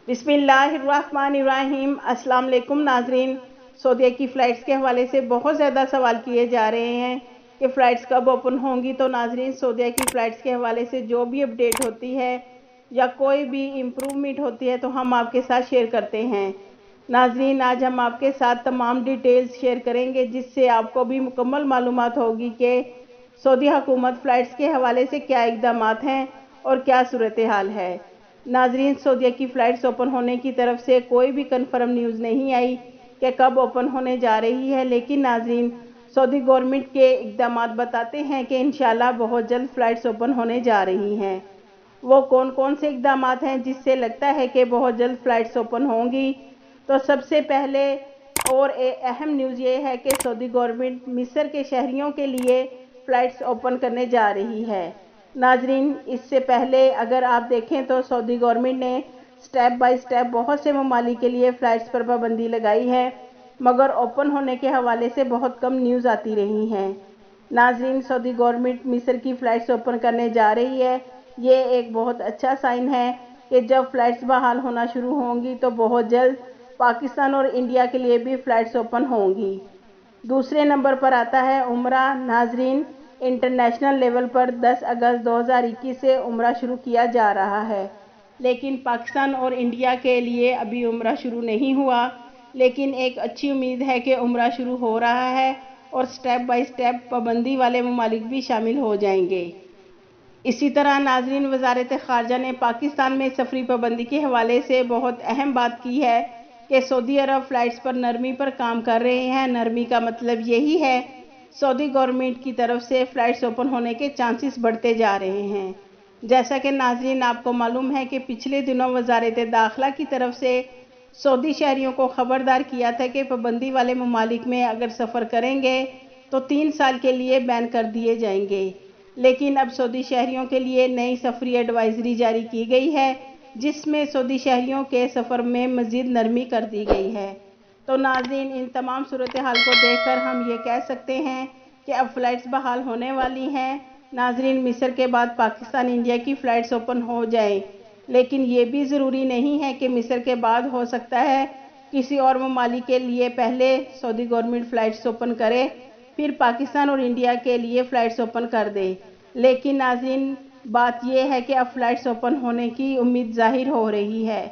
बिस्मिल्लाहिर्रहमानिर्रहीम। अस्सलाम वालेकुम नाजरीन। सऊदीया की फ़्लाइट्स के हवाले से बहुत ज़्यादा सवाल किए जा रहे हैं कि फ़्लाइट्स कब ओपन होंगी। तो नाजरीन, सऊदीया की फ़्लाइट्स के हवाले से जो भी अपडेट होती है या कोई भी इम्प्रूवमेंट होती है तो हम आपके साथ शेयर करते हैं। नाजरीन, आज हम आपके साथ तमाम डिटेल्स शेयर करेंगे जिससे आपको भी मुकम्मल मालूमात होगी कि सऊदी हुकूमत फ़्लाइट्स के हवाले से क्या इक़दामात हैं और क्या सूरत हाल है। नाजरीन, सऊदीया की फ़्लाइट्स ओपन होने की तरफ से कोई भी कन्फर्म न्यूज़ नहीं आई कि कब ओपन होने जा रही है, लेकिन नाजरीन, सऊदी गवर्नमेंट के इक़दामात बताते हैं कि इंशाल्लाह बहुत जल्द फ़्लाइट्स ओपन होने जा रही हैं। वो कौन कौन से इक़दामात हैं जिससे लगता है कि बहुत जल्द फ़्लाइट्स ओपन होंगी। तो सबसे पहले और अहम न्यूज़ ये है कि सऊदी गवर्नमेंट मिस्र के शहरियों के लिए फ़्लाइट्स ओपन करने जा रही है। नाजरीन, इससे पहले अगर आप देखें तो सऊदी गवर्नमेंट ने स्टेप बाय स्टेप बहुत से ममालिक के लिए फ़्लाइट्स पर पाबंदी लगाई है, मगर ओपन होने के हवाले से बहुत कम न्यूज़ आती रही हैं। नाजरीन, सऊदी गवर्नमेंट मिस्र की फ़्लाइट्स ओपन करने जा रही है। ये एक बहुत अच्छा साइन है कि जब फ़्लाइट्स बहाल होना शुरू होंगी तो बहुत जल्द पाकिस्तान और इंडिया के लिए भी फ़्लाइट्स ओपन होंगी। दूसरे नंबर पर आता है उम्रा। नाजरीन, इंटरनेशनल लेवल पर 10 अगस्त 2021 से उम्रा शुरू किया जा रहा है, लेकिन पाकिस्तान और इंडिया के लिए अभी उम्रा शुरू नहीं हुआ। लेकिन एक अच्छी उम्मीद है कि उम्रा शुरू हो रहा है और स्टेप बाय स्टेप पाबंदी वाले ममालिक भी शामिल हो जाएंगे। इसी तरह नाजरीन, वज़ारत ख़ारजा ने पाकिस्तान में सफरी पाबंदी के हवाले से बहुत अहम बात की है कि सऊदी अरब फ़्लाइट्स पर नरमी पर काम कर रहे हैं। नरमी का मतलब यही है, सऊदी गवर्नमेंट की तरफ से फ़्लाइट्स ओपन होने के चांसेस बढ़ते जा रहे हैं। जैसा कि नाजरीन आपको मालूम है कि पिछले दिनों वज़ारत दाखिला की तरफ से सऊदी शहरियों को ख़बरदार किया था कि पाबंदी वाले ममालिक में अगर सफ़र करेंगे तो 3 साल के लिए बैन कर दिए जाएंगे। लेकिन अब सऊदी शहरियों के लिए नई सफरी एडवाइजरी जारी की गई है जिसमें सऊदी शहरियों के सफ़र में मज़ीद नरमी कर दी गई है। तो नाज़रीन, इन तमाम सूरत हाल को देखकर हम ये कह सकते हैं कि अब फ़्लाइट्स बहाल होने वाली हैं। नाज़रीन, मिस्र के बाद पाकिस्तान इंडिया की फ़्लाइट्स ओपन हो जाएं, लेकिन ये भी ज़रूरी नहीं है कि मिस्र के बाद हो सकता है किसी और ममालिक के लिए पहले सऊदी गवर्नमेंट फ़्लाइट्स ओपन करे, फिर पाकिस्तान और इंडिया के लिए फ़्लाइट्स ओपन कर दे। लेकिन नाज़रीन, बात यह है कि अब फ़्लाइट्स ओपन होने की उम्मीद ज़ाहिर हो रही है।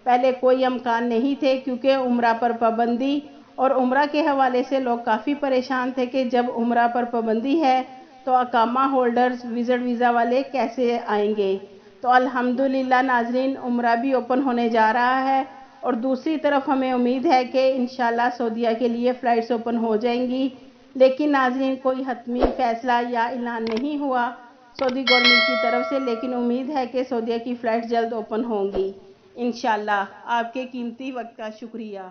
पहले कोई इम्कान नहीं थे क्योंकि उम्रा पर पाबंदी और उम्रा के हवाले से लोग काफ़ी परेशान थे कि जब उम्रा पर पाबंदी है तो अकामा होल्डर्स विज़िट वीज़ा वाले कैसे आएंगे। तो अल्हम्दुलिल्लाह नाज़रीन, उम्रा भी ओपन होने जा रहा है और दूसरी तरफ हमें उम्मीद है कि इंशाल्लाह सऊदीया के लिए फ़्लाइट्स ओपन हो जाएंगी। लेकिन नाज़रीन, कोई हतमी फ़ैसला या ऐलान नहीं हुआ सऊदी गवर्नमेंट की तरफ से, लेकिन उम्मीद है कि सऊदीया की फ़्लाइट्स जल्द ओपन होंगी इंशाल्लाह। आपके कीमती वक्त का शुक्रिया।